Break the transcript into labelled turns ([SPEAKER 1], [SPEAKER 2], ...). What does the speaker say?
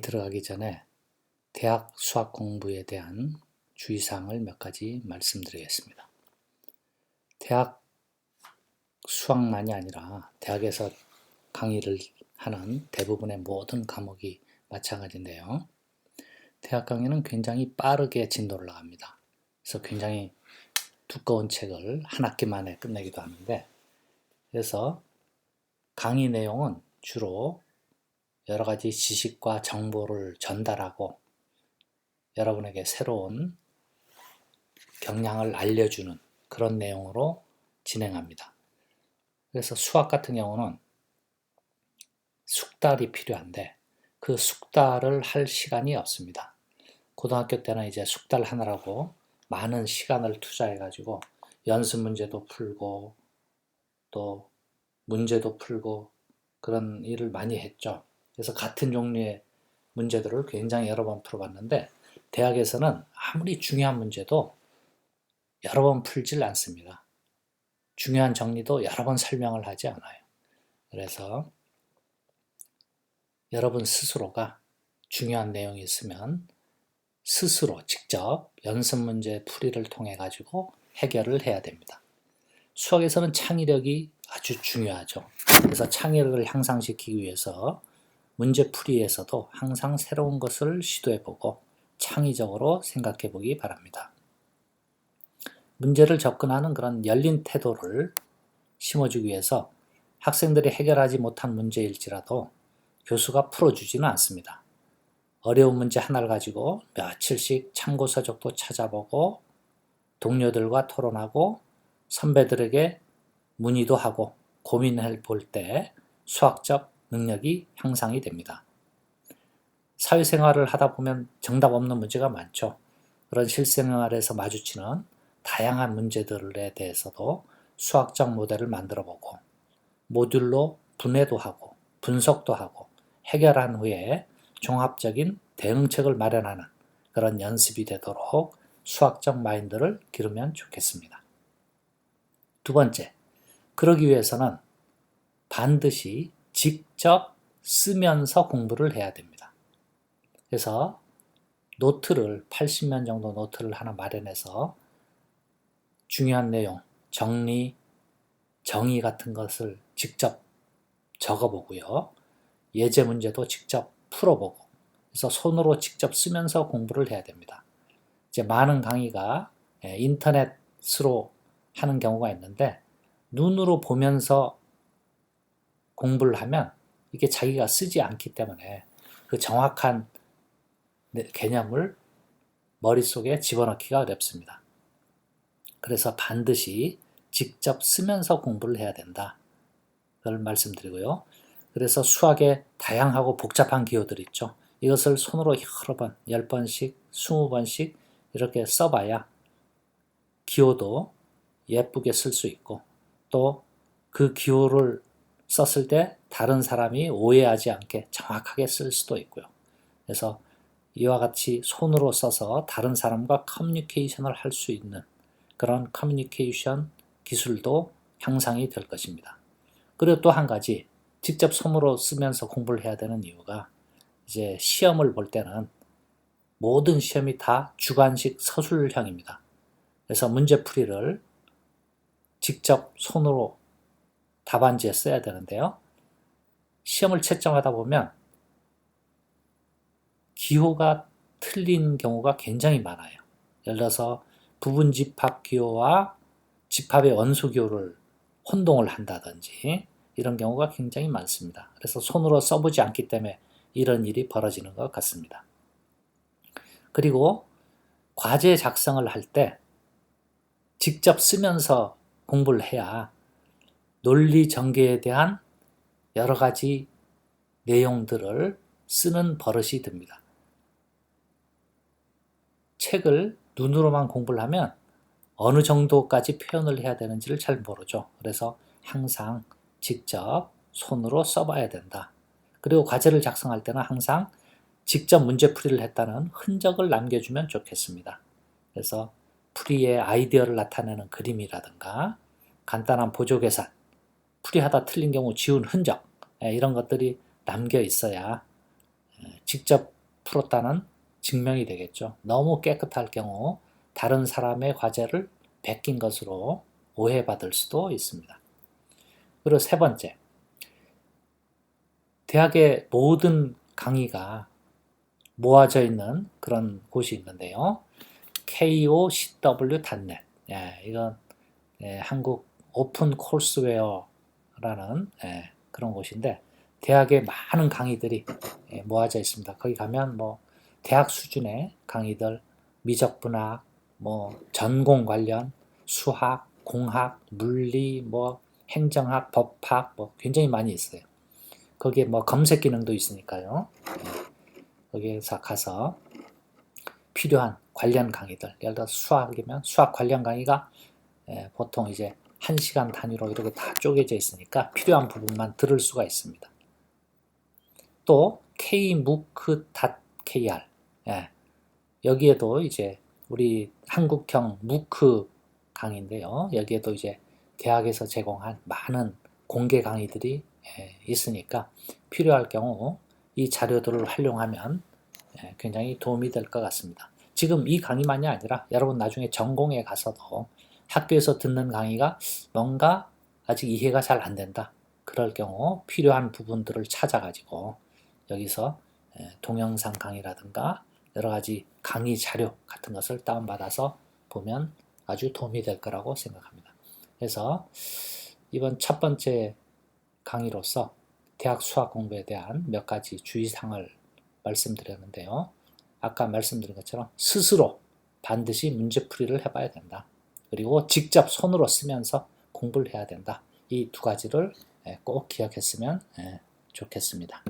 [SPEAKER 1] 들어가기 전에 대학 수학 공부에 대한 주의사항을 몇 가지 말씀드리겠습니다. 대학 수학만이 아니라 대학에서 강의를 하는 대부분의 모든 과목이 마찬가지인데요. 대학 강의는 굉장히 빠르게 진도를 나갑니다. 그래서 굉장히 두꺼운 책을 한 학기 만에 끝내기도 하는데, 그래서 강의 내용은 주로 여러 가지 지식과 정보를 전달하고 여러분에게 새로운 경향을 알려주는 그런 내용으로 진행합니다. 그래서 수학 같은 경우는 숙달이 필요한데 그 숙달을 할 시간이 없습니다. 고등학교 때는 이제 숙달하느라고 많은 시간을 투자해가지고 연습 문제도 풀고 또 문제도 풀고 그런 일을 많이 했죠. 그래서 같은 종류의 문제들을 굉장히 여러 번 풀어봤는데, 대학에서는 아무리 중요한 문제도 여러 번 풀질 않습니다. 중요한 정리도 여러 번 설명을 하지 않아요. 그래서 여러분 스스로가 중요한 내용이 있으면 스스로 직접 연습 문제 풀이를 통해 가지고 해결을 해야 됩니다. 수학에서는 창의력이 아주 중요하죠. 그래서 창의력을 향상시키기 위해서 문제 풀이에서도 항상 새로운 것을 시도해보고 창의적으로 생각해보기 바랍니다. 문제를 접근하는 그런 열린 태도를 심어주기 위해서 학생들이 해결하지 못한 문제일지라도 교수가 풀어주지는 않습니다. 어려운 문제 하나를 가지고 며칠씩 참고 서적도 찾아보고 동료들과 토론하고 선배들에게 문의도 하고 고민해 볼 때 수학적 능력이 향상이 됩니다. 사회생활을 하다 보면 정답 없는 문제가 많죠. 그런 실생활에서 마주치는 다양한 문제들에 대해서도 수학적 모델을 만들어 보고 모듈로 분해도 하고 분석도 하고 해결한 후에 종합적인 대응책을 마련하는 그런 연습이 되도록 수학적 마인드를 기르면 좋겠습니다. 두 번째, 그러기 위해서는 반드시 직접 쓰면서 공부를 해야 됩니다. 그래서 노트를 80면 정도 노트를 하나 마련해서 중요한 내용, 정리, 정의 같은 것을 직접 적어보고요. 예제 문제도 직접 풀어보고, 그래서 손으로 직접 쓰면서 공부를 해야 됩니다. 이제 많은 강의가 인터넷으로 하는 경우가 있는데, 눈으로 보면서 공부를 하면 이게 자기가 쓰지 않기 때문에 그 정확한 개념을 머릿속에 집어넣기가 어렵습니다. 그래서 반드시 직접 쓰면서 공부를 해야 된다. 그걸 말씀드리고요. 그래서 수학에 다양하고 복잡한 기호들 있죠. 이것을 손으로 여러 번, 10번씩, 20번씩 이렇게 써봐야 기호도 예쁘게 쓸 수 있고, 또 그 기호를 썼을 때 다른 사람이 오해하지 않게 정확하게 쓸 수도 있고요. 그래서 이와 같이 손으로 써서 다른 사람과 커뮤니케이션을 할 수 있는 그런 커뮤니케이션 기술도 향상이 될 것입니다. 그리고 또 한 가지, 직접 손으로 쓰면서 공부를 해야 되는 이유가 이제 시험을 볼 때는 모든 시험이 다 주관식 서술형입니다. 그래서 문제풀이를 직접 손으로 답안지에 써야 되는데요. 시험을 채점하다 보면 기호가 틀린 경우가 굉장히 많아요. 예를 들어서 부분 집합 기호와 집합의 원소 기호를 혼동을 한다든지 이런 경우가 굉장히 많습니다. 그래서 손으로 써보지 않기 때문에 이런 일이 벌어지는 것 같습니다. 그리고 과제 작성을 할 때 직접 쓰면서 공부를 해야 논리 전개에 대한 여러 가지 내용들을 쓰는 버릇이 듭니다. 책을 눈으로만 공부를 하면 어느 정도까지 표현을 해야 되는지를 잘 모르죠. 그래서 항상 직접 손으로 써봐야 된다. 그리고 과제를 작성할 때는 항상 직접 문제풀이를 했다는 흔적을 남겨주면 좋겠습니다. 그래서 풀이의 아이디어를 나타내는 그림이라든가 간단한 보조계산, 풀이하다 틀린 경우 지운 흔적, 이런 것들이 남겨 있어야 직접 풀었다는 증명이 되겠죠. 너무 깨끗할 경우 다른 사람의 과제를 베낀 것으로 오해받을 수도 있습니다. 그리고 세 번째, 대학의 모든 강의가 모아져 있는 그런 곳이 있는데요. KOCW.net. 이건 한국 오픈 콜스웨어라는 그런 곳인데 대학의 많은 강의들이 모아져 있습니다. 거기 가면 뭐 대학 수준의 강의들, 미적분학, 뭐 전공 관련 수학, 공학, 물리, 뭐 행정학, 법학 뭐 굉장히 많이 있어요. 거기에 뭐 검색 기능도 있으니까요. 거기에서 가서 필요한 관련 강의들, 예를 들어 수학이면 수학 관련 강의가 보통 이제 1시간 단위로 이렇게 다 쪼개져 있으니까 필요한 부분만 들을 수가 있습니다. 또 kmooc.kr 여기에도 이제 우리 한국형 무크 강의인데요. 여기에도 이제 대학에서 제공한 많은 공개 강의들이 있으니까 필요할 경우 이 자료들을 활용하면 굉장히 도움이 될 것 같습니다. 지금 이 강의만이 아니라 여러분 나중에 전공에 가서도 학교에서 듣는 강의가 뭔가 아직 이해가 잘 안 된다. 그럴 경우 필요한 부분들을 찾아가지고 여기서 동영상 강의라든가 여러 가지 강의 자료 같은 것을 다운받아서 보면 아주 도움이 될 거라고 생각합니다. 그래서 이번 첫 번째 강의로서 대학 수학 공부에 대한 몇 가지 주의사항을 말씀드렸는데요. 아까 말씀드린 것처럼 스스로 반드시 문제풀이를 해봐야 된다. 그리고 직접 손으로 쓰면서 공부를 해야 된다. 이 두 가지를 꼭 기억했으면 좋겠습니다.